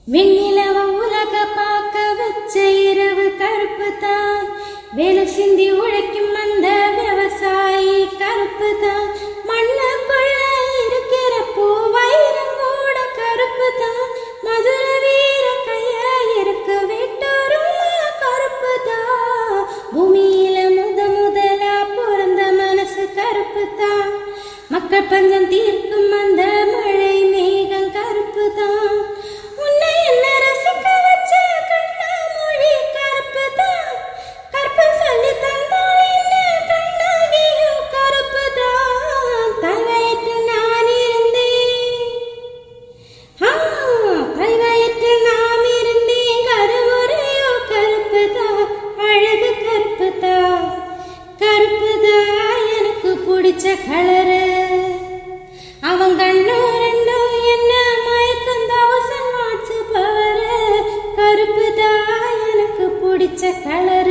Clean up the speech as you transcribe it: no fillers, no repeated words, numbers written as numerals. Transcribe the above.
வெண்ணிலவ உலக பார்க்க வச்ச இரவு கருப்பு தான். வேலை சிந்தி உழைக்கும் அந்த விவசாயி கருப்பு தான். மண்ணுக்குள்ள இருக்கிற பூ வைரம் கூட கருப்பு தான். மதுர வீர கைய இருக்க விட்டோரும் கருப்பு தான். பூமியில முதலா பிறந்த மனசு கருப்பு தான். மக்கள் பஞ்சம் தீர்க்கும் அந்த மழை மேகம் கருப்பு தான். உன்னை என்ன ரசிக்க வச்ச கண்ணா மொழி கருப்பு தான். கருப்பு சொல்லி தந்தால் என்ன கண்ணாகியும் கருப்பு தான். தாய்வயிற்றில் நான் இருந்தேன், தாய்வயிற்றில் நாம் இருந்தேன். கருவுரையோ கருப்பு தான், அழகு கருப்பு தான். கருப்பு தான் எனக்கு பிடிச்ச கலரு. அவன் கண்ணோ ரெண்டோ என்ன மயக்கம் தவசம் வாட்சு பவரு. கருப்பு தான் எனக்கு பிடிச்ச கலரு.